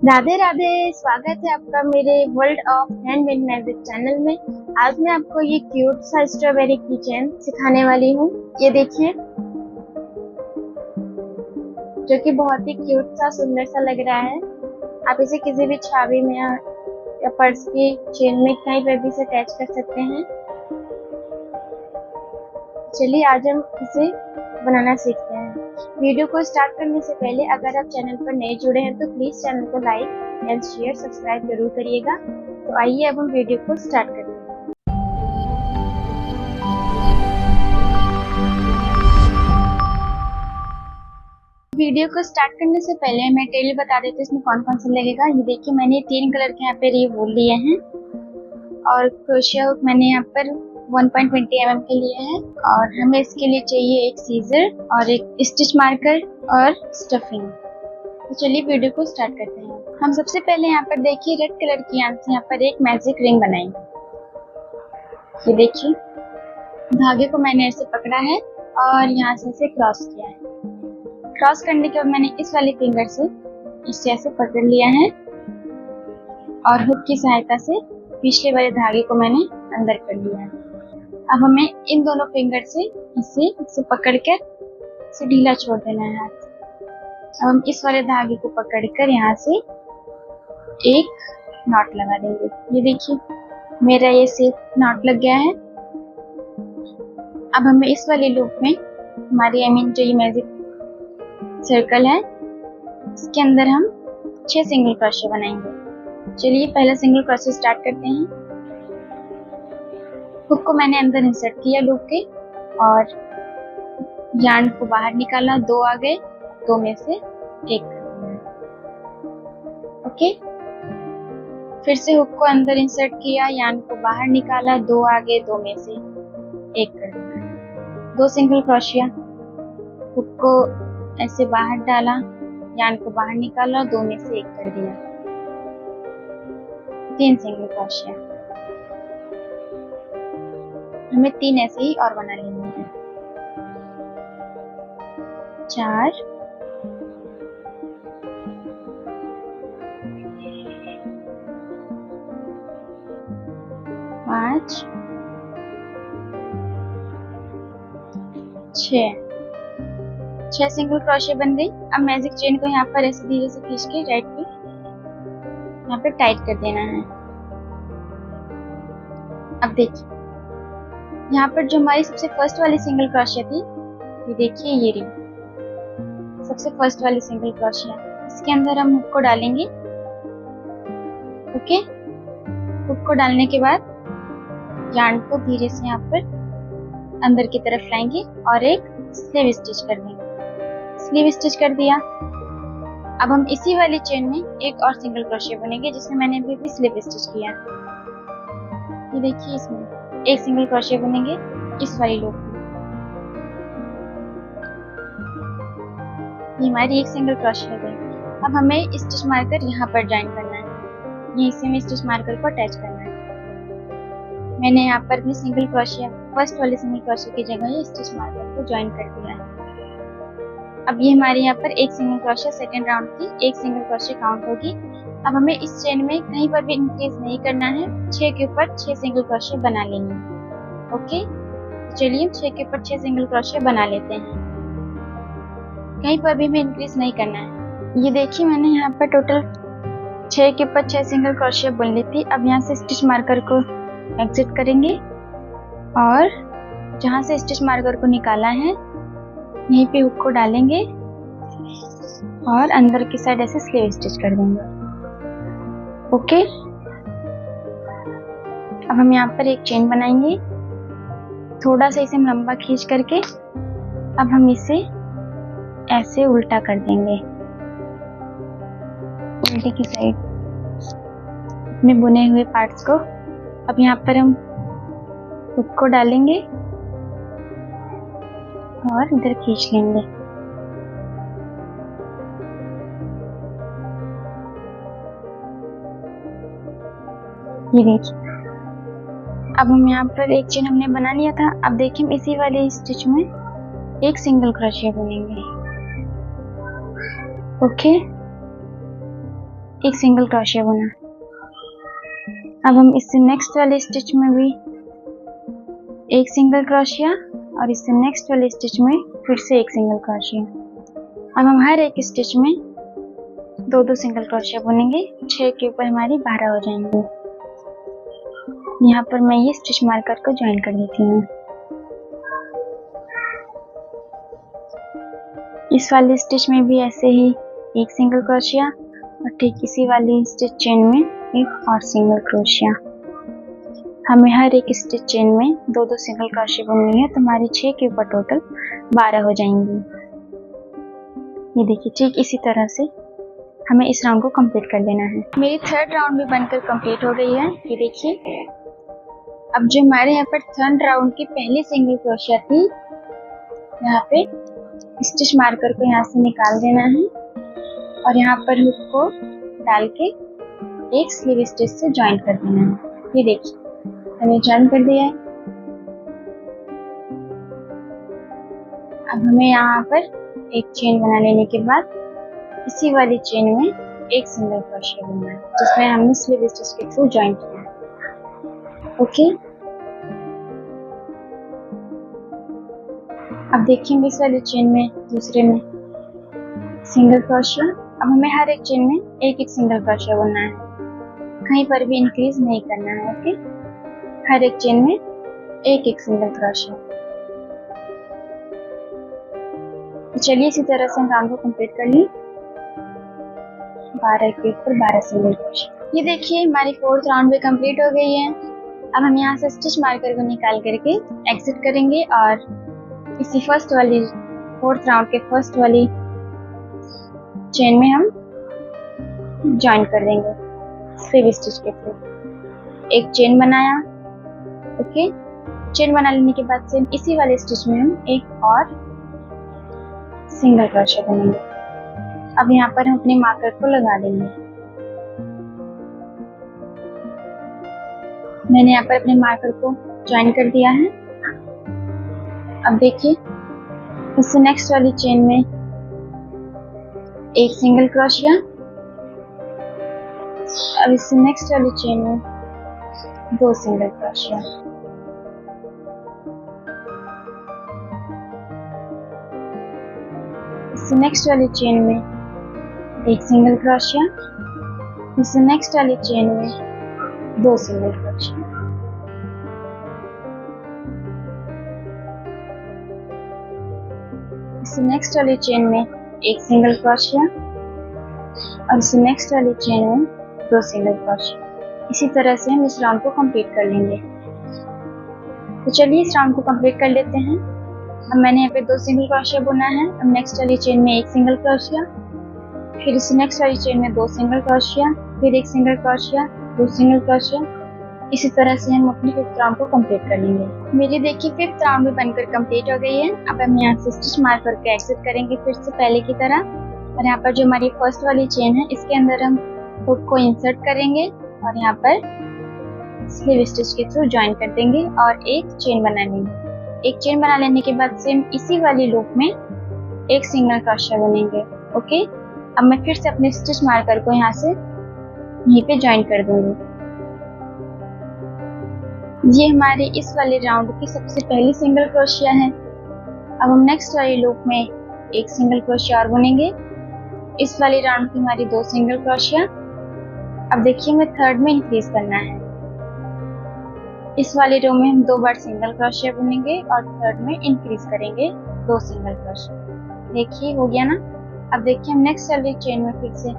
राधे राधे। स्वागत है आपका मेरे world of handmade magic channel में। आज मैं आपको ये क्यूट सा स्ट्रॉबेरी की चेन सिखाने वाली हूँ। ये देखिए, जो कि बहुत ही क्यूट सा सुंदर सा लग रहा है। आप इसे किसी भी छावी में या पर्स की चेन में कहीं पर भी इसे अटैच कर सकते हैं। चलिए आज हम इसे बनाना सीखते हैं। वीडियो को स्टार्ट करने से पहले अगर आप चैनल पर नए जुड़े हैं तो प्लीज चैनल को लाइक एंड शेयर सब्सक्राइब जरूर करिएगा। तो आइए अब हम वीडियो को स्टार्ट करते हैं। वीडियो को स्टार्ट करने से पहले मैं टेल बता देती हूँ इसमें कौन कौन सा लगेगा। ये देखिए, मैंने 3 कलर के यहाँ पे ये वूल लिए हैं और क्रोशिया हुक मैंने यहाँ पर 1.20 mm के लिए है। और हमें इसके लिए चाहिए एक सीजर और एक स्टिच मार्कर और स्टफिंग। तो चलिए वीडियो को स्टार्ट करते हैं। हम सबसे पहले यहाँ पर देखिए रेड कलर की यहाँ से यहाँ पर एक मैजिक रिंग बनाएंगे। ये देखिए, धागे को मैंने ऐसे पकड़ा है और यहाँ से इसे क्रॉस किया है। क्रॉस करने के बाद मैंने इस वाली फिंगर से इसे ऐसे पकड़ लिया है और हुक की सहायता से पिछले वाले धागे को मैंने अंदर कर लिया है। अब हमें इन दोनों फिंगर से इसे पकड़कर इसे ढीला छोड़ देना है हाथ। अब हम इस वाले धागे को पकड़कर यहाँ से एक नॉट लगा देंगे। ये देखिए, मेरा ये सेफ नॉट लग गया है। अब हमें इस वाले लूप में हमारी जो ये मैजिक सर्कल है, इसके अंदर हम 6 सिंगल क्रोशे बनाएंगे। चलिए पहला सिंगल क्रोशे स्टार्ट करते हैं। हुक को मैंने अंदर इंसर्ट किया लूप के और यार्न को बाहर निकाला, 2 आ गए, 2 में से एक कर दिया। ओके, फिर से हुक को अंदर इंसर्ट किया, यार्न को बाहर निकाला, 2 आ गए, 2 में से एक कर दिया। 2 सिंगल क्रोशिया, हुक को ऐसे बाहर डाला, यार्न को बाहर निकाला, 2 में से एक कर दिया। 3 सिंगल क्रोशिया, हमें 3 ऐसे ही और बना लेंगे हैं। 4 5 6 सिंगल क्रोशे बन गई। अब मैजिक चेन को यहाँ पर ऐसे धीरे से खींच के राइट पे यहाँ पे टाइट कर देना है। अब देखिए, यहाँ पर जो हमारी सबसे फर्स्ट वाली सिंगल क्रोशिया थी, ये देखिए ये रही सबसे फर्स्ट वाली सिंगल क्रोशिया। इसके अंदर हम हुक को डालेंगे। ओके, हुक को डालने के बाद यार्न को धीरे से यहाँ पर अंदर की तरफ लाएंगे और एक स्लीव स्टिच कर देंगे। स्लीव स्टिच कर दिया। अब हम इसी वाली चेन में एक और सिंगल क्रोशिया बनेंगे जिसमें मैंने अभी भी स्लीव स्टिच किया। ये देखिए, इसमें एक सिंगल क्रोशिया बनेंगे इस वाली लूप में। ये हमारी एक सिंगल क्रोशिया गई। अब हमें स्टिच मार्कर यहाँ पर ज्वाइन करना है। ये इसी में स्टिच मार्कर को अटैच करना है। मैंने यहाँ पर भी सिंगल क्रोशिया फर्स्ट वाली सिंगल क्रोशिया की जगह ये स्टिच मार्कर को ज्वाइन कर दिया है। अब ये हमारे यहाँ पर एक सिंगल क्रोशिया सेकेंड राउंड की एक सिंगल क्रोशिया काउंट होगी। अब हमें इस चेन में कहीं पर भी इंक्रीज नहीं करना है। 6 के ऊपर 6 सिंगल क्रोशिया बना लेंगे। ओके, चलिए 6 के ऊपर 6 सिंगल क्रोशिया बना लेते हैं। कहीं पर भी हमें इंक्रीज नहीं करना है। ये देखिए, मैंने यहाँ पर टोटल 6 के ऊपर 6 सिंगल क्रोशिया बुन ली थी। अब यहाँ से स्टिच मार्कर को एग्जिट करेंगे और जहाँ से स्टिच मार्कर को निकाला है यहीं पे हुक को डालेंगे और अंदर की साइड ऐसे स्लीव स्टिच कर देंगे। ओके, अब हम यहाँ पर एक चेन बनाएंगे। थोड़ा सा इसे हम लंबा खींच करके अब हम इसे ऐसे उल्टा कर देंगे, उल्टे की साइड अपने बुने हुए पार्ट्स को। अब यहाँ पर हम हुक को डालेंगे और इधर खींच लेंगे। ये देखिए, अब हम यहाँ पर एक चेन हमने बना लिया था। अब देखिए, हम इसी वाले स्टिच में एक सिंगल क्रोशिया बुनेंगे। ओके, एक सिंगल क्रोशिया बुना। अब हम इससे नेक्स्ट वाले स्टिच में भी एक सिंगल क्रोशिया और इससे नेक्स्ट वाले स्टिच में फिर से एक सिंगल क्रोशिया। अब हम हर एक स्टिच में दो दो सिंगल क्रोशिया बुनेंगे। 6 के ऊपर हमारी 12 हो जाएंगे। यहाँ पर मैं ये स्टिच मार्कर को ज्वाइन कर देती हूँ। इस वाले स्टिच में भी ऐसे ही एक सिंगल क्रोशिया और ठीक इसी वाली स्टिच चेन में एक और सिंगल क्रोशिया। हमें हर एक स्टिच चेन में दो दो सिंगल क्रोशिया बुननी है, तो हमारी 6 के ऊपर टोटल 12 हो जाएंगी। ये देखिए, ठीक इसी तरह से हमें इस राउंड को कंप्लीट कर लेना है। मेरी थर्ड राउंड भी बनकर कंप्लीट हो गई है। ये देखिए, अब जो हमारे यहाँ पर थर्ड राउंड की पहली सिंगल क्रोशिया थी, यहाँ पे स्टिच मार्कर को यहाँ से निकाल देना है और यहाँ पर हुक को डाल के एक स्लीव स्टिच से ज्वाइन कर देना है। ये देखिए, मैंने ज्वाइन कर दिया है। अब हमें यहाँ पर एक चेन बना लेने के बाद इसी वाली चेन में एक सिंगल क्रोशिया बुनना है, जिसमें हमने स्लीव स्टिच के थ्रू ज्वाइन किया है। ओके, अब देखेंगे इस वाली चेन में दूसरे में सिंगल क्रोशिया। अब हमें हर एक चेन में एक एक सिंगल क्रोशिया बुनना है, कहीं पर भी इंक्रीज नहीं करना है। ओके, हर एक चेन में एक एक सिंगल क्रोशिया। तो चलिए इसी तरह से हम राउंड को कंप्लीट कर लें। 12 के ऊपर 12 सिंगल क्रोशिया। ये देखिए, हमारी फोर्थ राउंड भी कंप्लीट हो गई है। अब हम यहाँ से स्टिच मार्कर को निकाल करके एग्जिट करेंगे और इसी फोर्थ राउंड के फर्स्ट वाली चेन में हम ज्वाइन कर देंगे स्लीव स्टिच के थ्रू। एक चेन बनाया। ओके, चेन बना लेने के बाद से इसी वाले स्टिच में हम एक और सिंगल क्रोशिया बनेंगे। अब यहाँ पर हम अपने मार्कर को लगा देंगे। मैंने यहाँ पर अपने मार्कर को ज्वाइन कर दिया है। अब देखिए, इससे नेक्स्ट वाली चेन में एक सिंगल क्रोशिया। अब इससे नेक्स्ट वाली चेन में दो सिंगल क्रोशिया। इससे नेक्स्ट वाली चेन में एक सिंगल क्रोशिया। इससे नेक्स्ट वाली चेन में दो सिंगल क्रोशिया। इससे नेक्स्ट वाली चेन में एक सिंगल क्रोशिया और इससे नेक्स्ट वाली चेन में दो सिंगल क्रोशिया। इसी तरह से हम इस राउंड को कंप्लीट कर लेंगे। तो चलिए इस राउंड को कंप्लीट कर लेते हैं। अब मैंने यहाँ पे दो सिंगल क्रोशिया बुना है। अब नेक्स्ट वाली चेन में एक सिंगल क्रोशिया, फिर इस नेक्स्ट वाली चेन में दो सिंगल क्रोशिया, फिर एक सिंगल क्रोशिया, दो सिंगल क्रोशिया। इसी तरह से हम अपनी फिफ्थ राउंड को कंप्लीट कर लेंगे। मेरी देखिए फिफ्थ राउंड भी बनकर कंप्लीट हो गई है। अब हम यहाँ से स्टिच मार करके एग्जिट करेंगे फिर से पहले की तरह। और यहाँ पर जो हमारी फर्स्ट वाली चेन है, इसके अंदर हम हुक को इंसर्ट करेंगे और यहाँ पर स्लीव स्टिच के थ्रू ज्वाइन कर देंगे और एक चेन बना लेंगे। एक चेन बना लेने के बाद सेम इसी वाली लूप में एक सिंगल क्रोशिया बुनेंगे। ओके, अब मैं फिर से अपने स्टिच मार्कर को यहाँ से यहीं पे ज्वाइन कर दूंगी। ये हमारी इस वाले राउंड की सबसे पहली सिंगल क्रोशिया है। अब हम नेक्स्ट वाली लूप में एक सिंगल क्रोशिया और बुनेंगे। इस वाली राउंड की हमारी दो सिंगल क्रोशिया। अब देखिए, हमें थर्ड में इंक्रीज करना है। इस वाली रो में हम दो बार सिंगल क्रोशिया बुनेंगे और थर्ड में इंक्रीज करेंगे दो सिंगल क्रोशिया। देखिए, हो गया ना। अब देखिए, हम नेक्स्ट वाली चेन में फिर से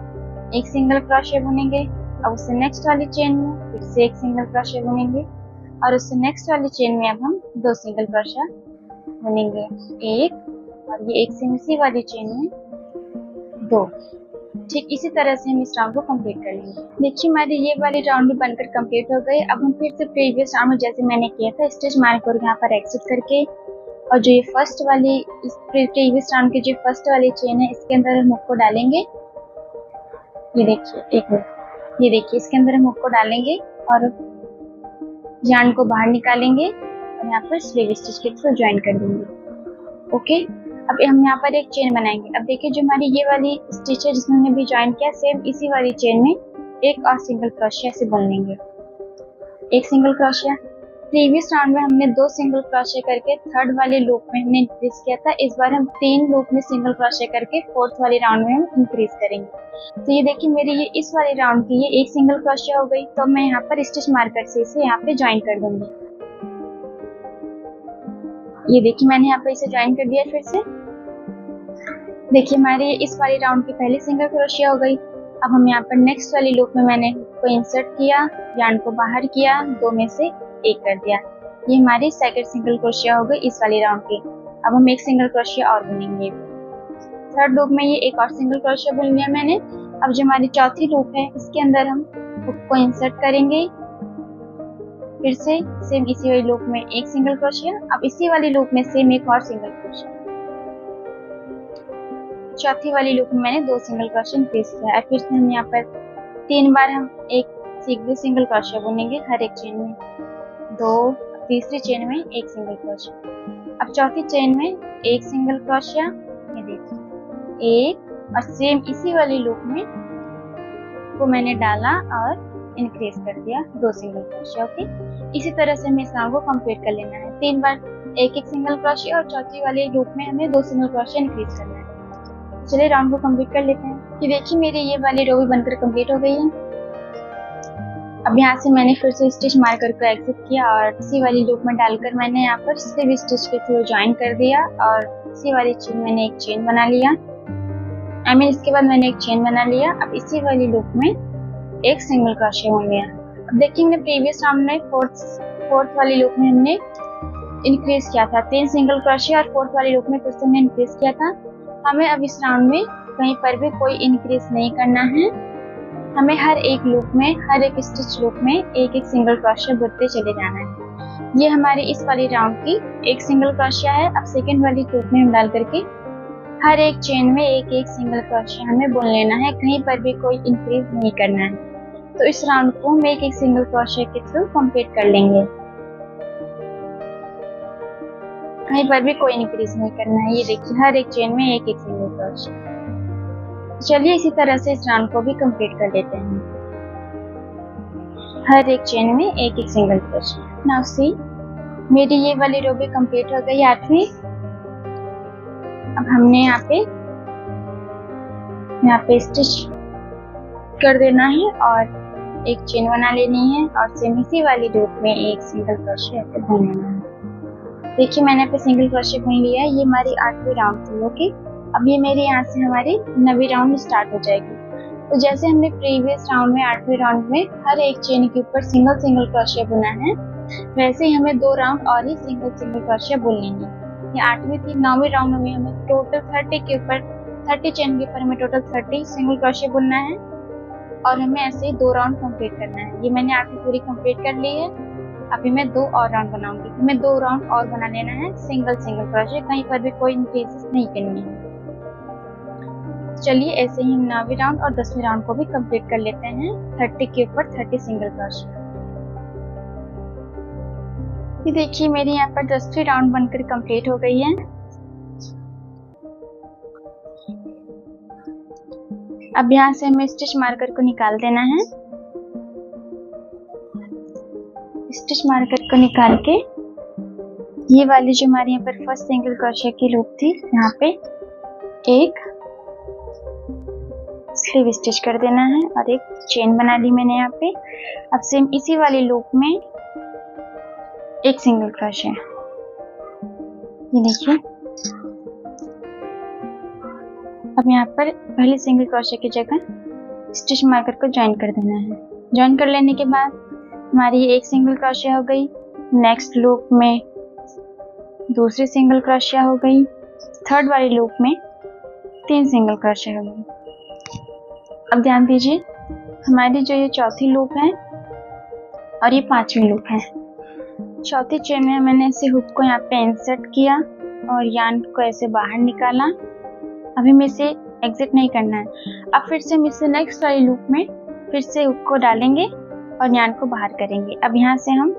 एक सिंगल क्रोशिया बुनेंगे। अब उससे नेक्स्ट वाली चेन में फिर से एक सिंगल क्रोशिया बुनेंगे और उससे नेक्स्ट वाली चेन में अब हम दो सिंगल क्रोशिया बुनेंगे, एक और ये एक से इसी वाली चेन में दो। ठीक इसी तरह से हम इस राउंड को कंप्लीट कर लेंगे। देखिए, हमारी ये वाली राउंड भी बनकर कंप्लीट हो गई। अब हम फिर से प्रीवियस राउंड में जैसे मैंने किया था स्टिच मार्कर यहाँ पर एग्जिट करके और जो ये फर्स्ट वाली प्रीवियस राउंड की जो फर्स्ट वाली चेन है, इसके अंदर हम हुक को डालेंगे। ये देखिए, एक मिनट, ये देखिए, इसके अंदर हम हुक को डालेंगे और यार्न को बाहर निकालेंगे और यहाँ पर स्लीव स्टिच के थ्रू ज्वाइन कर देंगे। ओके, अब हम यहाँ पर एक चेन बनाएंगे। अब देखिए जो हमारी ये वाली स्टिच है जिसमें हमने अभी ज्वाइन किया, सेम इसी वाली चेन में एक और सिंगल क्रोशिया से बुन लेंगे। एक सिंगल क्रोशिया। प्रीवियस राउंड में हमने 2 सिंगल क्रोशिया करके थर्ड वाले लूप में हमने इंक्रीज किया था। इस बार हम 3 लूप में सिंगल क्रोशिया करके फोर्थ वाले राउंड में हम इंक्रीज करेंगे। तो ये देखिए मेरी ये इस वाले राउंड की ये एक सिंगल क्रोशिया हो गई। तो मैं यहाँ पर स्टिच मार्कर से इसे यहाँ पे ज्वाइन कर दूंगी। ये देखिए मैंने यहाँ पे इसे ज्वाइन कर दिया। फिर से देखिए हमारे इस वाले राउंड की पहली सिंगल क्रोशिया हो गई। अब हम यहाँ पर नेक्स्ट वाली लूप में मैंने को इंसर्ट किया, यार्न को बाहर किया, 2 में से एक कर दिया। ये हमारी सेकंड सिंगल क्रोशिया हो गई इस वाली राउंड की। अब हम एक सिंगल क्रोशिया और बुनेंगे। थर्ड लूप में ये एक और सिंगल क्रोशिया बुन लिया मैंने। अब जो हमारी चौथी लूप है इसके अंदर हम हुक को इंसर्ट करेंगे। फिर से सेम इसी वाली लूप में एक सिंगल क्रोशिया। अब इसी वाली लूप में सेम एक और सिंगल क्रोशिया। चौथी वाली लूप में मैंने 2 सिंगल क्रोशिया इंक्रीज किया। फिर से हम यहाँ पर 3 बार हम एक सिंगल क्रोशिया बुनेंगे हर एक चेन में, 2, तीसरी चेन में एक सिंगल क्रोशिया। अब चौथी चेन में एक सिंगल क्रोशिया, ये देखिए एक, और सेम इसी वाली लूप में को मैंने डाला और इंक्रीज कर दिया 2 सिंगल क्रोशिया। ओके, इसी तरह से हमें इस राउंड को कंप्लीट कर लेना है। 3 बार एक सिंगल क्रोशिया और चौथी वाली लूप में हमें 2 सिंगल क्रोशिया इंक्रीज करना है। चलिए राउंड को कंप्लीट कर लेते हैं। कि देखिए मेरी ये वाली रो भी बनकर कंप्लीट हो गई है। अब यहाँ से मैंने फिर से स्टिच मार्कर को एग्जिट किया और इसी वाली लूप में डालकर मैंने यहाँ पर स्लिप स्टिच के थ्रू ज्वाइन कर दिया और इसी वाली चेन मैंने एक चेन बना लिया। इसके बाद मैंने एक चेन बना लिया। अब इसी वाली लूप में एक सिंगल क्रोशिया हो गया। अब देखिए हमने प्रीवियस राउंड में फोर्थ वाली लूप में हमने इंक्रीज किया था 3 सिंगल क्रोशिया और फोर्थ वाली लूप में फिर से हमने इंक्रीज किया था। हमें अब इस राउंड में कहीं पर भी कोई इंक्रीज नहीं करना है। हमें हर एक लूप में, हर एक स्टिच लूप में एक सिंगल क्रोशिया बुनते चले जाना है। ये हमारी इस वाली राउंड की एक सिंगल क्रोशिया है। अब सेकेंड वाली लूप में हम डाल करके हर एक चेन में एक सिंगल क्रोशिया हमें बुन लेना है, कहीं पर भी कोई इंक्रीज नहीं करना है। तो इस राउंड को हम एक सिंगल क्रोशिया के थ्रू कंप्लीट कर लेंगे, कहीं पर भी कोई इंक्रीज नहीं करना है। ये देखिए हर एक चेन में एक सिंगल क्रोशिया। चलिए इसी तरह से इस राउंड को भी कंप्लीट कर लेते हैं, हर एक चेन में एक सिंगल क्रोशिया। नाउ सी मेरी ये वाली रो भी कंप्लीट हो गई 8वीं। अब हमने यहाँ पे स्टिच कर देना है और एक चेन बना लेनी है और सेम इसी वाली लूप में एक सिंगल क्रोशिया ऐसे बुन लेना है। देखिए मैंने यहाँ पे सिंगल क्रोशिया बुन लिया है। ये हमारी 8वीं राउंड थी। ओके, अब ये मेरे यहाँ से हमारी 9वीं राउंड स्टार्ट हो जाएगी। तो जैसे हमने प्रीवियस राउंड में 8वीं राउंड में हर एक चेन के ऊपर सिंगल क्रोशिया बुना है, वैसे ही हमें 2 राउंड और ही सिंगल क्रोशिया बुन लेंगे। ये 8वीं थी। 9वीं राउंड में हमें टोटल 30 चेन के ऊपर हमें टोटल 30 सिंगल क्रोशिया बुनना है और हमें ऐसे ही 2 राउंड कंप्लीट करना है। ये मैंने 8वीं पूरी कंप्लीट कर ली है। अभी मैं 2 और राउंड बनाऊंगी। हमें 2 राउंड और बना लेना है सिंगल क्रोशिया, कहीं पर भी कोई इंक्रीज नहीं करनी है। चलिए ऐसे ही हम 9वीं राउंड और 10वीं राउंड को भी कंप्लीट कर लेते हैं 30 के ऊपर 30 सिंगल क्रोशिया। ये देखिए मेरी यहाँ पर 10वीं राउंड बनकर कंप्लीट हो गई है। अब यहाँ से हमें स्टिच मार्कर को निकाल देना है। स्टिच मार्कर को निकाल के ये वाली जो हमारी यहाँ पर फर्स्ट सिंगल क्रोशिया की लूप थी, यहाँ पे एक स्लीव स्टिच कर देना है और एक चेन बना ली मैंने यहाँ पे। अब सेम इसी वाली लूप में एक सिंगल क्रोशिया। ये देखिए अब यहाँ पर पहली सिंगल क्रोशिया की जगह स्टिच मार्कर को ज्वाइन कर देना है। ज्वाइन कर लेने के बाद हमारी ये एक सिंगल क्रोशिया हो गई। नेक्स्ट लूप में दूसरी सिंगल क्रोशिया हो गई। थर्ड वाली लूप में 3 सिंगल क्रोशिया हो गई। अब ध्यान दीजिए हमारी जो ये चौथी लूप है और ये 5वीं लूप है। चौथी चेन में मैंने ऐसे हुक को यहाँ पे इंसर्ट किया और यार्न को ऐसे बाहर निकाला। अभी हमें इसे एग्जिट नहीं करना है। अब फिर से हम इससे नेक्स्ट वाली लूप में फिर से हुक को डालेंगे और यार्न को बाहर करेंगे। अब यहाँ से हम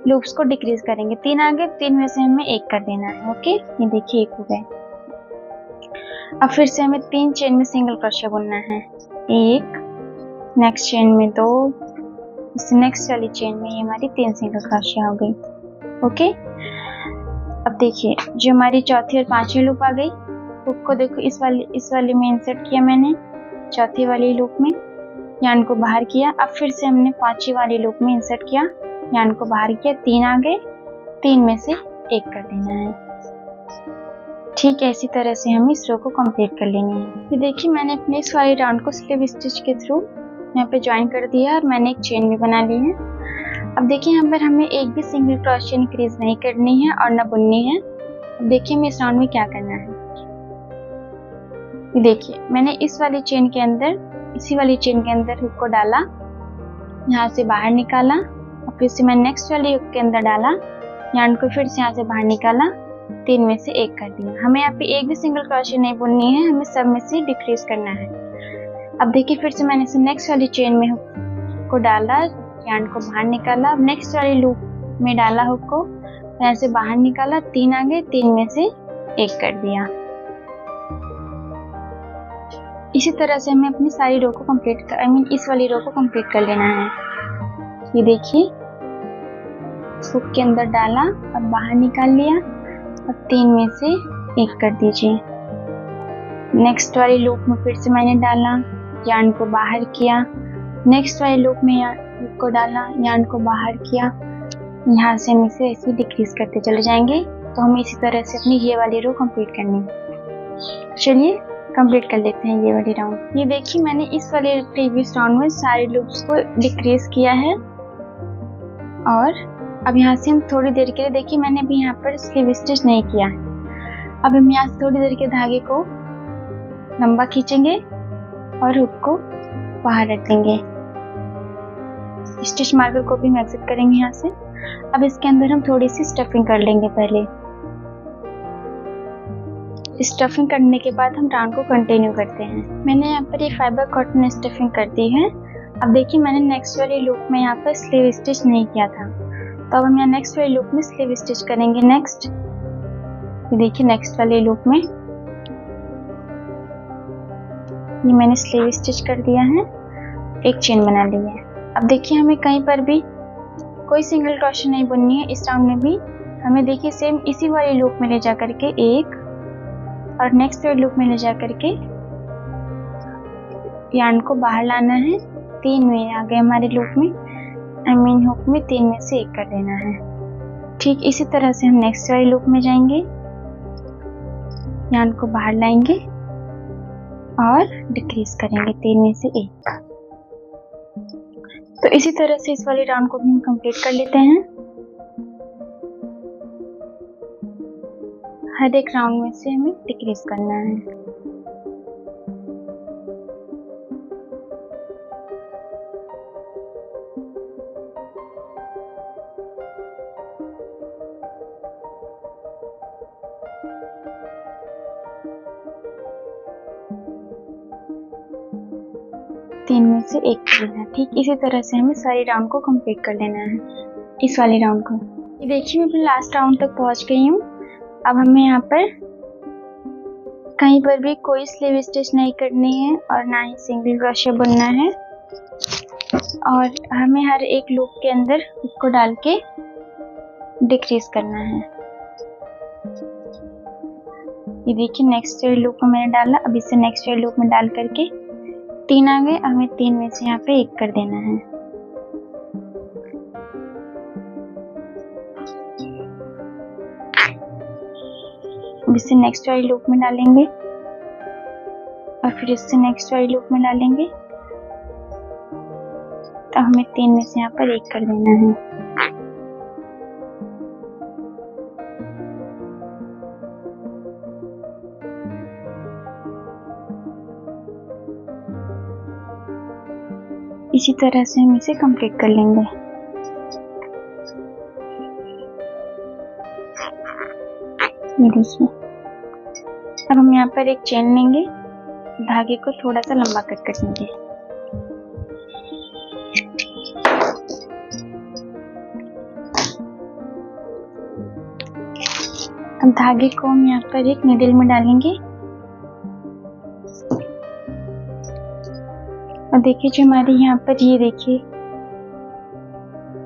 लूप्स को डिक्रीज करेंगे। 3 आ गए, 3 में से हमें 1 कर देना है। ओके, ये देखिए 1 हो गए। अब फिर से हमें 3 चेन में सिंगल क्रोशिया बुनना है। 1, नेक्स्ट चेन में 2, इस नेक्स्ट वाली चेन में ये हमारी 3 सिंगल क्रोशिया हो गई। ओके, अब देखिए जो हमारी चौथी और पांचवी लूप आ गई, हुक को देखो इस वाली में इंसर्ट किया मैंने, चौथी वाली लूप में यार्न को बाहर किया। अब फिर से हमने पांचवी वाली लूप में इंसर्ट किया, यार्न को बाहर किया, 3 आ गए, 3 में से 1 कर देना है। ठीक है, इसी तरह से हमें इस रो को कंप्लीट कर लेनी है। ये देखिए मैंने अपने इस वाली राउंड को स्लिप स्टिच के थ्रू यहाँ पे ज्वाइन कर दिया और मैंने एक चेन भी बना ली है। अब देखिए यहाँ पर हमें एक भी सिंगल क्रोशिया इंक्रीज नहीं करनी है और ना बुननी है। अब देखिए हमें इस राउंड में क्या करना है। ये देखिए मैंने इस वाली चेन के अंदर, इसी वाली चेन के अंदर हुक को डाला, यहाँ से बाहर निकाला, और फिर से मैं नेक्स्ट वाली हुक के अंदर डाला, यार्न को फिर से यहाँ से बाहर निकाला, 3 में से 1 कर दिया। हमें यहाँ पे एक भी सिंगल क्रोशिया नहीं बुननी है, हमें सब में से डिक्रीज करना है। अब देखिए फिर से मैंने इसे नेक्स्ट वाली चेन में हुक को डाला, यार्न को बाहर निकाला, अब नेक्स्ट वाली लूप में डाला हुक को, यहाँ से बाहर निकाला, 3 आ गए, 3 में से 1 कर दिया। इसी तरह से हमें अपनी सारी रो को इस वाली रो को कंप्लीट कर लेना है। ये देखिए हुक के अंदर डाला और बाहर निकाल लिया, अब 3 में से 1 कर दीजिए। नेक्स्ट वाली लूप में फिर से मैंने डाला, यार्न को बाहर किया, नेक्स्ट वाली लूप में हुक को डाला, यार्न को बाहर किया, यहाँ से हम इसे ऐसे डिक्रीज करते चले जाएंगे। तो हमें इसी तरह से अपनी ये वाली रो कंप्लीट करनी है। चलिए कंप्लीट कर लेते हैं ये वाली राउंड। ये देखिए मैंने इस वाले प्रीवियस राउंड में सारे लूप्स को डिक्रीज किया है और अब यहाँ से हम थोड़ी देर के लिए, देखिए मैंने भी यहाँ पर स्लीव स्टिच नहीं किया है। अब हम यहाँ से थोड़ी देर के धागे को लंबा खींचेंगे और हुक को बाहर रख देंगे। स्टिच मार्कर को भी हम एग्जिट करेंगे यहाँ से। अब इसके अंदर हम थोड़ी सी स्टफिंग कर लेंगे। पहले स्टफिंग करने के बाद हम राउंड को कंटिन्यू करते हैं। मैंने यहाँ पर ये फाइबर कॉटन स्टफिंग कर दी है। अब देखिए मैंने नेक्स्ट वाली लूप में यहाँ पर स्लीव स्टिच नहीं किया था, तो अब हम यहाँ नेक्स्ट वाली लूप में स्लीव स्टिच करेंगे। नेक्स्ट ये देखिए नेक्स्ट वाली लूप में ये मैंने स्लीव स्टिच कर दिया है, एक चेन बना ली है। अब देखिए हमें कहीं पर भी कोई सिंगल क्रोशिया नहीं बुननी है। इस राउंड में भी हमें देखिए सेम इसी वाली लूप में ले जा करके 1 और नेक्स्ट वाली लूप में ले जा करके यार्न को बाहर लाना है। 3 में आ गए हमारे लूप में, हुक में 3 में से 1 कर देना है। ठीक इसी तरह से हम नेक्स्ट वाली लूप में जाएंगे, यार्न को बाहर लाएंगे और डिक्रीज करेंगे 3 में से 1। तो इसी तरह से इस वाली राउंड को भी हम कंप्लीट कर लेते हैं। हर एक राउंड में से हमें डिक्रीज करना है। तीन में से 1 करना। ठीक इसी तरह से हमें सारी राउंड को कंप्लीट कर लेना है, इस वाली राउंड को। ये देखिए मैं अपने लास्ट राउंड तक पहुंच गई हूँ। अब हमें यहाँ पर कहीं पर भी कोई स्लीव स्टिच नहीं करनी है और ना ही सिंगल क्रोशिया बुनना है, और हमें हर एक लूप के अंदर हुक को डाल के डिक्रीज करना है। ये देखिए नेक्स्ट लूप में मैंने डाला, अब इसे नेक्स्ट लूप में डाल करके 3 आ गए, हमें 3 में से यहाँ पे 1 कर देना है। इसे नेक्स्ट वाली लूप में डालेंगे और फिर इससे नेक्स्ट वाली लूप में डालेंगे, तो हमें 3 में से यहाँ पर 1 कर देना है। इसी तरह से हम इसे कंप्लीट कर लेंगे। ये देखिए अब हम यहाँ पर एक चेन लेंगे, धागे को थोड़ा सा लंबा कट कर लेंगे। अब धागे को हम यहाँ पर एक नीडल में डालेंगे देखिए जो हमारे यहाँ पर ये देखिए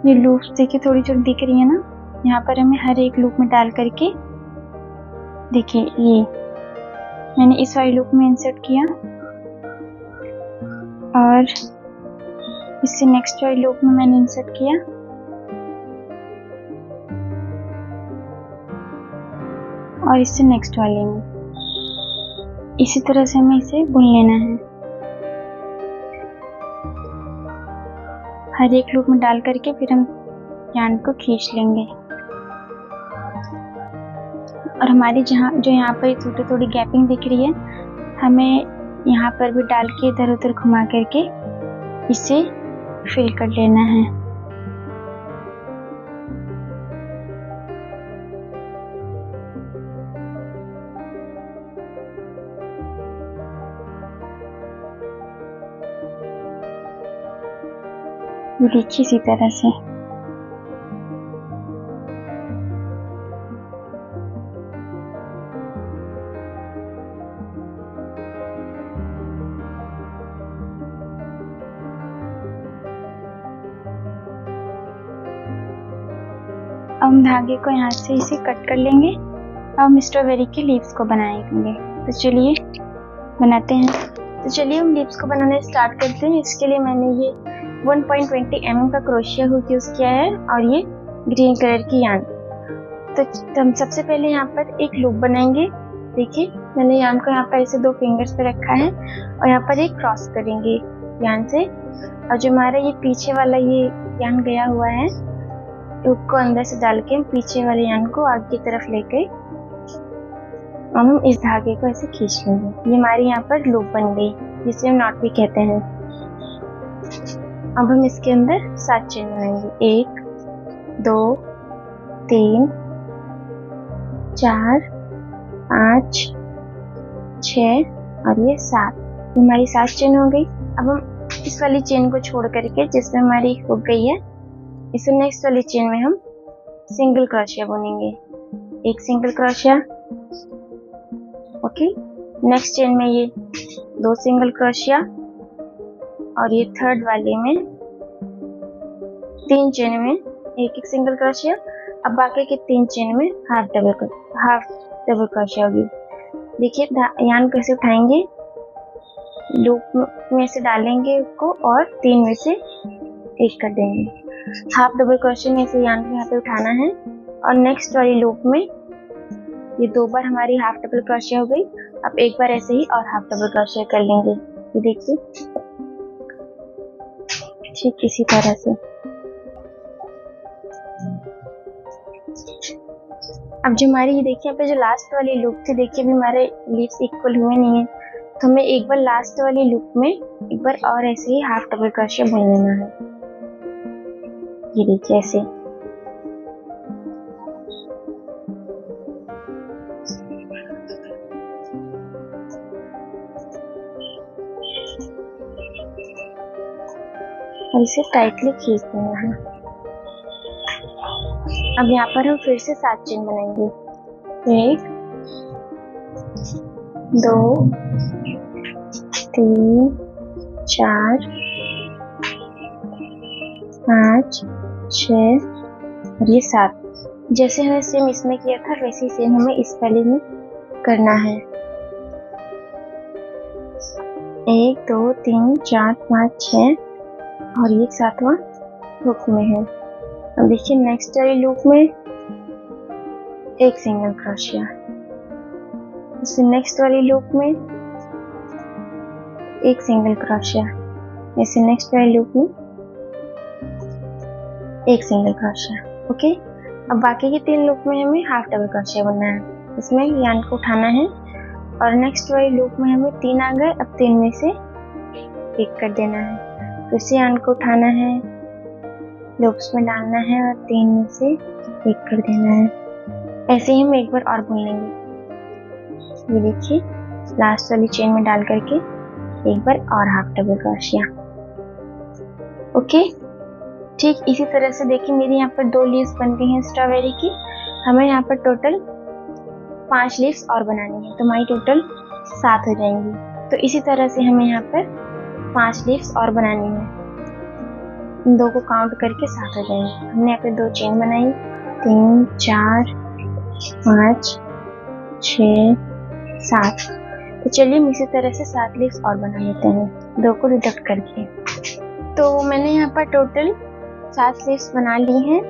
ये लूप्स देखिए थोड़ी थोड़ी दिख रही है ना, यहाँ पर हमें हर एक लूप में डाल करके देखिए ये मैंने इस वाली लूप में इंसर्ट किया और इससे नेक्स्ट वाली लूप में मैंने इंसर्ट किया और इससे नेक्स्ट वाले में। इसी तरह से हमें इसे बुन लेना है, हर एक लूप में डाल करके फिर हम यार्न को खींच लेंगे। और हमारी जो यहाँ पर थोड़ी थोड़ी गैपिंग दिख रही है, हमें यहाँ पर भी डाल के इधर उधर घुमा करके इसे फिल कर लेना है। देखिए इसी तरह से अब हम धागे को यहाँ से इसे कट कर लेंगे। अब हम स्ट्रॉबेरी के लीव्स को बनाएंगे। तो चलिए बनाते हैं। तो चलिए हम लीव्स को बनाना स्टार्ट करते हैं। इसके लिए मैंने ये 1.20 mm का क्रोशिया हुक यूज किया है और ये ग्रीन कलर की यार्न। तो हम सबसे पहले यहाँ पर एक लूप बनाएंगे। देखिए मैंने यार्न को यहाँ पर ऐसे 2 फिंगर्स पे रखा है और यहाँ पर एक क्रॉस करेंगे यार्न से, और जो हमारा ये पीछे वाला ये यार्न गया हुआ है लूप को अंदर से डाल के हम पीछे वाले यार्न को आगे की तरफ लेके और हम इस धागे को ऐसे खींच लेंगे। ये हमारी यहाँ पर लूप बन गई, जिसे हम नॉट भी कहते हैं। अब हम इसके अंदर 7 चेन बनाएंगे। 1 2 3 4 5 6 और ये 7, हमारी 7 चेन हो गई। अब हम इस वाली चेन को छोड़ करके जिसमें हमारी हुक गई है, इसे नेक्स्ट वाली चेन में हम सिंगल क्रोशिया बुनेंगे। एक single crochet, okay. Next chain में ये 2 सिंगल क्रोशिया और ये थर्ड वाले में 3 चेन में एक सिंगल क्रोशिया। अब बाकी के 3 चेन में हाफ डबल क्रोशिया होगी। देखिए यार्न कैसे उठाएंगे, लूप में से डालेंगे उसको और 3 में से एक कर देंगे। हाफ डबल क्रोशिया में से यार्न को यहाँ पे उठाना है और नेक्स्ट वाली लूप में ये 2 बार हमारी हाफ डबल क्रोशिया हो गई। अब एक बार ऐसे ही और हाफ डबल क्रोशिया कर लेंगे। ये देखिए ठीक इसी तरह से। अब जो हमारी ये देखिए यहाँ पे जो लास्ट वाली लूप थी, देखिए अभी हमारे लीव्स इक्वल हुए नहीं है, तो हमें एक बार लास्ट वाली लूप में एक बार और ऐसे ही हाफ डबल क्रोशिया बुन लेना है। ये देखिए ऐसे। और इसे टाइटली खींच देना है। अब यहाँ पर हम फिर से 7 चेन बनाएंगे। 1 2 3 4 5 6 और ये 7। जैसे हमें सेम इसमें किया था वैसे ही सेम हमें इस वाले में करना है। 1 2 3 4 5 6 और ये 7वां लूप में है। अब देखिए नेक्स्ट वाली लूप में एक सिंगल क्रोशिया, इससे नेक्स्ट वाली लूप में एक सिंगल क्रोशिया, ऐसे नेक्स्ट वाली लूप में एक सिंगल क्रोशिया। ओके। अब बाकी के 3 लूप में हमें हाफ डबल क्रोशिया बनना है। इसमें यार्न को उठाना है और नेक्स्ट वाली लूप में हमें 3 आ गए। अब 3 में से एक कर देना है। फिर से यार्न को उठाना है, लूप्स में डालना है और 3 में से एक कर देना है। ऐसे ही हम एक बार और बुन लेंगे। ये देखिए लास्ट वाली चेन में डाल करके एक बार और हाफ डबल क्रोशिया। ओके। ठीक इसी तरह से देखिए मेरी यहाँ पर 2 लीव्स बन गई हैं स्ट्रॉबेरी की। हमें यहाँ पर टोटल 5 लीव्स और बनानी है, तो हमारी टोटल 7 हो जाएंगी। तो इसी तरह से हमें यहाँ पर 5 लीव्स और बनानी है। इन 2 को काउंट करके 7 हो जाएंगे। हमने यहाँ पे 2 चेन बनाई, 3 4 5 6 7। तो चलिए हम इसी तरह से 7 लीव्स और बना लेते हैं, 2 को डिडक्ट करके। तो मैंने यहाँ पर टोटल 7 लीव्स बना ली हैं।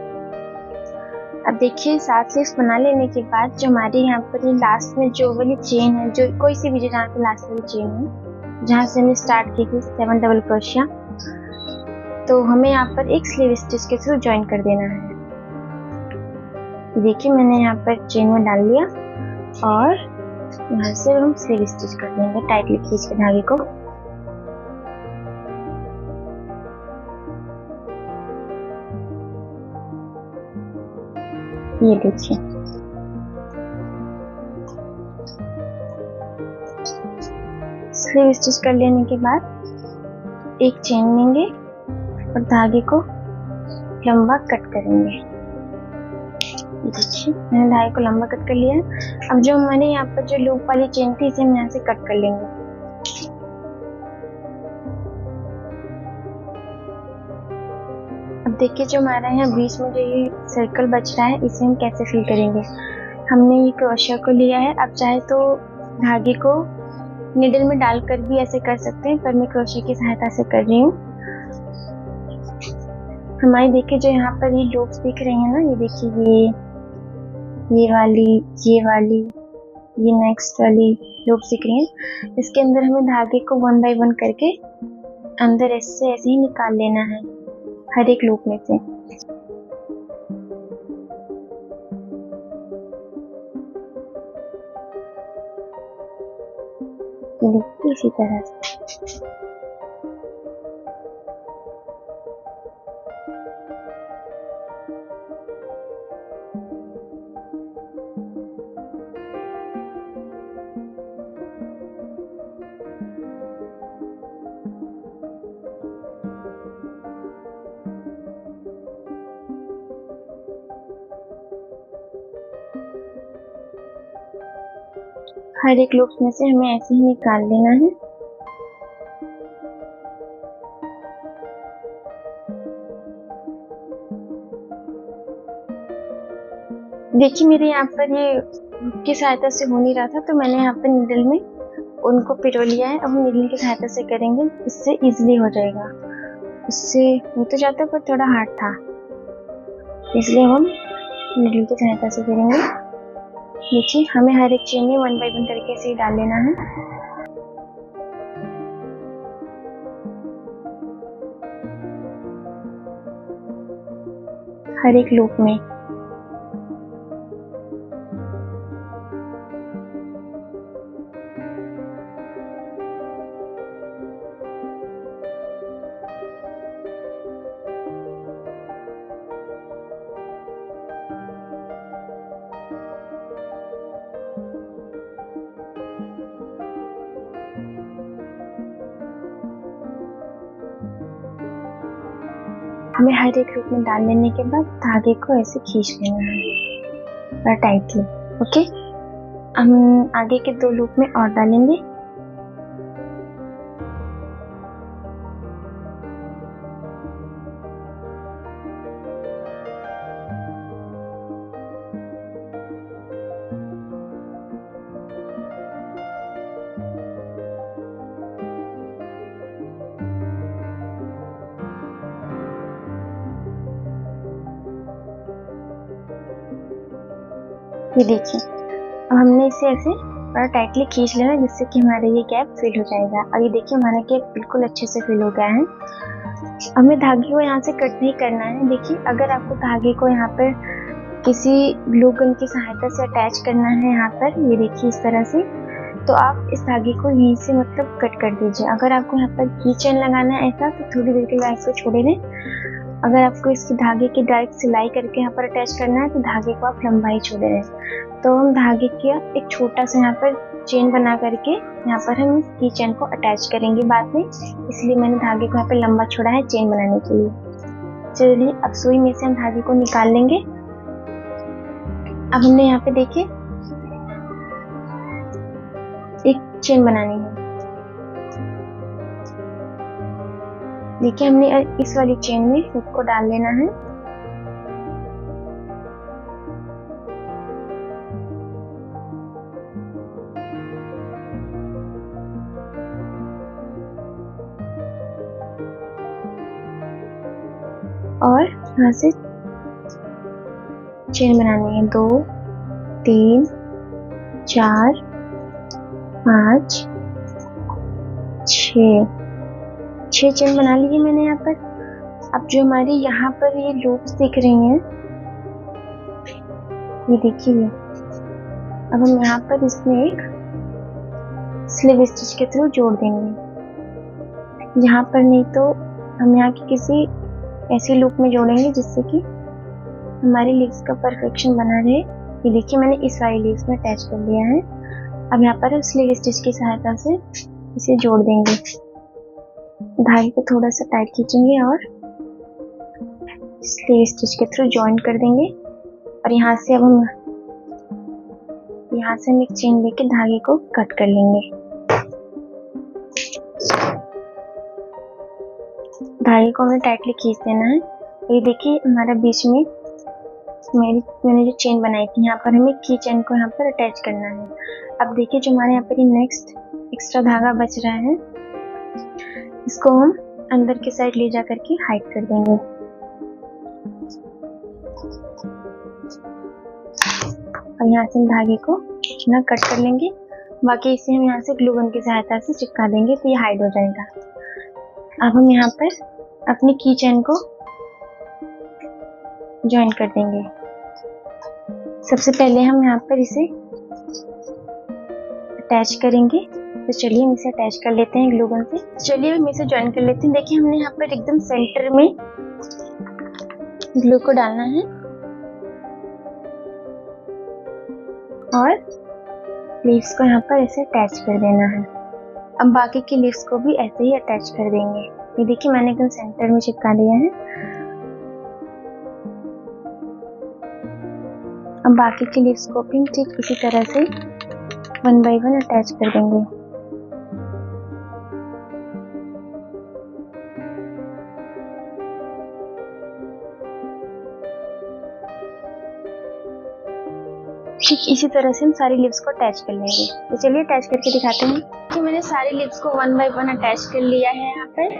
अब देखिए 7 लीव्स बना लेने के बाद जो हमारे यहाँ पर ये लास्ट में जो वाली चेन है, जो कोई सी भी जहाँ पे लास्ट वाली चेन है जहाँ से हमने स्टार्ट की थी 7 डबल क्रोशिया, तो हमें यहाँ पर एक स्लीव स्टिच के थ्रू ज्वाइन कर देना है। देखिए मैंने यहाँ पर चेन में डाल लिया और यहाँ से हम स्लीव स्टिच कर देंगे टाइटली खींच के धागे को। ये देखिए स्लीव स्टिच कर लेने के बाद एक चेन लेंगे और धागे को लंबा कट करेंगे। देखिए मैंने धागे को लंबा कट कर लिया है। अब जो मैंने यहाँ पर जो लूप वाली चेन थी इसे हम यहाँ से कट कर लेंगे। अब देखिए जो हमारा यहाँ बीच में जो ये सर्कल बच रहा है इसे हम कैसे फिल करेंगे। हमने ये क्रोशिया को लिया है, अब चाहे तो धागे को निडल में डालकर भी ऐसे कर सकते हैं, पर मैं क्रोशिया की सहायता से कर रही हूँ। हमारी देखिए जो यहाँ पर ये लूप्स दिख रही हैं ना, ये देखिए ये वाली, ये नेक्स्ट वाली लूप्स दिख रही हैं। इसके अंदर हमें धागे को 1 बाय 1 करके अंदर ऐसे ही निकाल लेना है हर एक लूप में से। देखिए इसी तरह से हर एक लूप में से हमें ऐसे ही निकाल लेना है। देखिए मेरे यहाँ पर ये की सहायता से हो नहीं रहा था, तो मैंने यहाँ पर नीडल में उनको पिरो लिया है। अब हम नीडल की सहायता से करेंगे, इससे इजीली हो जाएगा। इससे हो तो जाता पर थोड़ा हार्ड था, इसलिए हम नीडल की सहायता से करेंगे। देखिए हमें हर एक चेन में 1 बाय 1 करके ऐसे ही डाल लेना है। हर एक लूप में हमें हर एक लूप में डाल लेने के बाद धागे को ऐसे खींच लेना है टाइटली। ओके, हम आगे के 2 लूप में और डालेंगे। ये देखिए अब हमने इसे ऐसे बड़ा टाइटली खींच लेना जिससे कि हमारा ये गैप फिल हो जाएगा। और ये देखिए हमारा गैप बिल्कुल अच्छे से फिल हो गया है। हमें धागे को यहाँ से कट नहीं करना है। देखिए अगर आपको धागे को यहाँ पर किसी ग्लू गन की सहायता से अटैच करना है यहाँ पर, ये देखिए इस तरह से, तो आप इस धागे को यहीं से मतलब कट कर दीजिए। अगर आपको यहाँ पर की चेन लगाना है ऐसा, तो थोड़ी देर के लिए इसको छोड़े दें। अगर आपको इसकी धागे की डायरेक्ट सिलाई करके यहाँ पर अटैच करना है तो धागे को आप लंबा ही छोड़े रहें। तो हम धागे का एक छोटा सा यहाँ पर चेन बना करके यहाँ पर हम की चेन को अटैच करेंगे बाद में, इसलिए मैंने धागे को यहाँ पे लंबा छोड़ा है चेन बनाने के लिए। चलिए अब सुई में से हम धागे को निकाल लेंगे। अब हमने यहाँ पे देखिए एक चेन बनानी है। देखिए हमने इस वाली चेन में हुक को डाल लेना है। और यहाँ से चेन बनानी है 2 3 4 5 6 चेन बना ली है मैंने यहाँ पर। अब जो हमारी यहाँ पर ये लूप्स दिख रही हैं, ये देखिए, अब हम यहाँ पर इसमें एक स्लीव स्टिच के थ्रू जोड़ देंगे। यहाँ पर नहीं तो हम यहाँ की किसी ऐसी लूप में जोड़ेंगे जिससे कि हमारी लीव्स का परफेक्शन बना रहे। ये देखिए मैंने इस वाली लीव्स में अटैच कर लिया है। अब यहाँ पर हम स्लीव स्टिच की सहायता से इसे जोड़ देंगे। धागे को थोड़ा सा टाइट खींचेंगे और स्लीव स्टिच के थ्रू जॉइन कर देंगे। और यहाँ से अब हम एक चेन लेके धागे को कट कर लेंगे। धागे को हमें टाइटली खींच देना है। ये देखिए हमारा बीच में मैंने जो चेन बनाई थी, यहाँ पर हमें की चेन को यहाँ पर अटैच करना है। अब देखिए जो हमारे यहाँ पर नेक्स्ट एक्स्ट्रा धागा बच रहा है, इसको हम अंदर के साइड ले जा करके हाइड कर देंगे। और यहाँ से हम धागे को ना कट कर लेंगे। बाकी इसे हम यहाँ से ग्लू गन की सहायता से चिपका देंगे तो ये हाइड हो जाएगा। अब हम यहाँ पर अपनी की चेन को ज्वाइन कर देंगे। सबसे पहले हम यहाँ पर इसे अटैच करेंगे, तो चलिए हम इसे अटैच कर लेते हैं ग्लू गन से। चलिए हम इसे ज्वाइन कर लेते हैं। देखिए हमने यहाँ पर एकदम सेंटर में ग्लू को डालना है और लीव्स को यहाँ पर ऐसे अटैच कर देना है। अब बाकी की लीव्स को भी ऐसे ही अटैच कर देंगे। ये देखिए मैंने एकदम सेंटर में चिपका दिया है। अब बाकी की लीव्स को भी ठीक इसी तरह से 1 बाय 1 अटैच कर देंगे। ठीक इसी तरह से हम सारी लीव्स को अटैच कर लेंगे। तो चलिए अटैच करके दिखाते हैं कि मैंने सारी लीव्स को 1 बाय 1 अटैच कर लिया है यहाँ पर।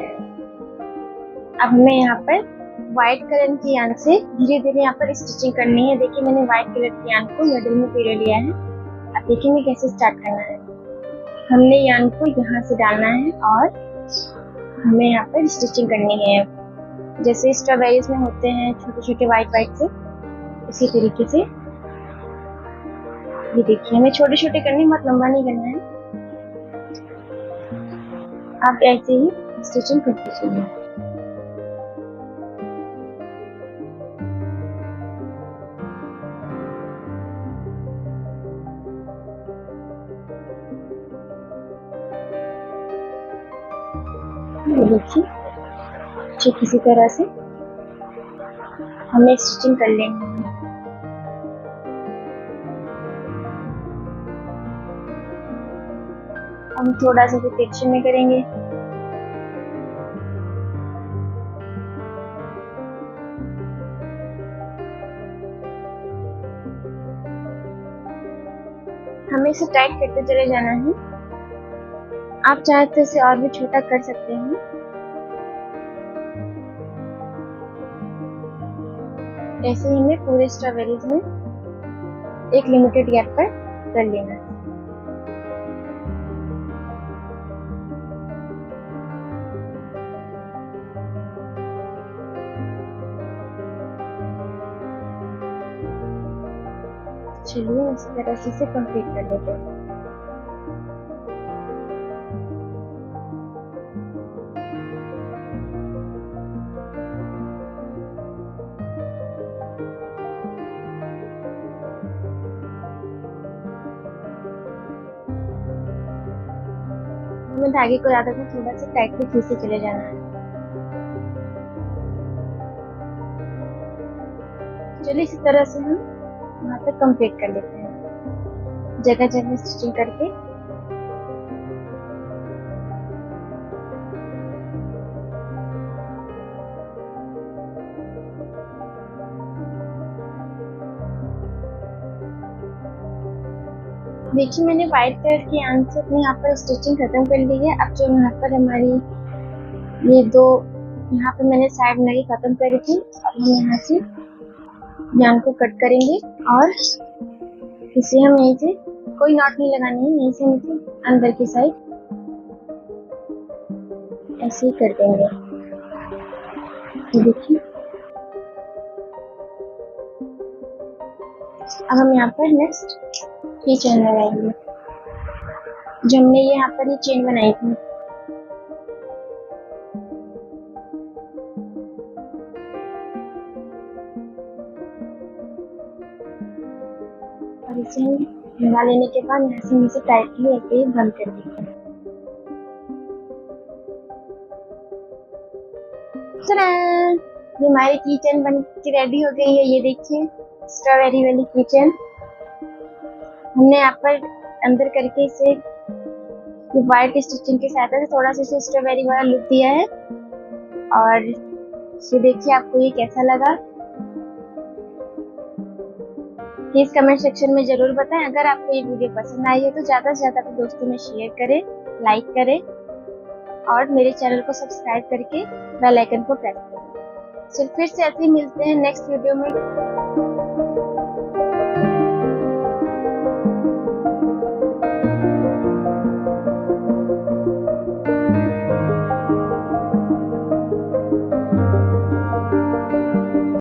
अब मैं यहाँ पर व्हाइट कलर की यान से धीरे धीरे यहाँ पर स्टिचिंग करनी है। देखिए मैंने व्हाइट कलर की यान को मिडिल में पेड़ लिया है। अब देखेंगे कैसे स्टार्ट करना है। हमने यान को यहाँ से डालना है और हमें यहाँ पर स्टिचिंग करनी है। जैसे स्ट्रॉबेरीज में होते हैं छोटे छोटे व्हाइट से, इसी तरीके से ये देखिए हमें छोटे छोटे करने, बहुत लंबा नहीं करना है। आप ऐसे ही स्टिचिंग करते चलिए। देखिए ठीक इसी तरह से हमें स्टिचिंग कर लेनी है। हम थोड़ा सा तिरछे में करेंगे। हमें इसे टाइट करते चले जाना है। आप चाहे तो इसे और भी छोटा कर सकते हैं। ऐसे ही हमें पूरे स्ट्रॉबेरीज में एक लिमिटेड गैप पर कर लेना है। चलिए इस तरह से इसे कंप्लीट कर लेते हैं। हमें धागे को ज्यादा थोड़ा सा टाइटली खींचे चले जाना है। चलिए इसी तरह से हम वहाँ तक कंप्लीट कर लेते हैं, जगह जगह स्टिचिंग करके। देखिए मैंने व्हाइट कलर की आंसर अपने यहाँ पर स्टिचिंग खत्म कर ली है। अब जो यहाँ पर हमारी ये दो यहाँ पे मैंने साइड बनाई खत्म करी थी, अब हम यहाँ से जान को कट करेंगे और इसे हम यहीं से कोई नॉट नहीं लगानी है, यहीं से नीचे अंदर की साइड ऐसे ही कर देंगे। तो देखिए अब हम यहाँ पर नेक्स्ट ये चेन लगाएंगे जो हमने ये यहाँ पर ये चेन बनाई थी। और इसे हम लगा लेने के बाद यहाँ से नीचे टाइटली ऐसे ही बंद कर देंगे। ये हमारी किचन बन के रेडी हो गई है। ये देखिए स्ट्रॉबेरी वाली किचन हमने यहाँ पर अंदर करके इसे व्हाइट स्टिचिंग के साथ थोड़ा सा इसे स्ट्रॉबेरी वाला लुक दिया है। और ये देखिए आपको ये कैसा लगा, प्लीज कमेंट सेक्शन में जरूर बताएं। अगर आपको ये वीडियो पसंद आई है तो ज्यादा से ज्यादा अपने दोस्तों में शेयर करें, लाइक करें और मेरे चैनल को सब्सक्राइब करके बेल आइकन को प्रेस करें। फिर से ऐसे ही मिलते हैं नेक्स्ट वीडियो में।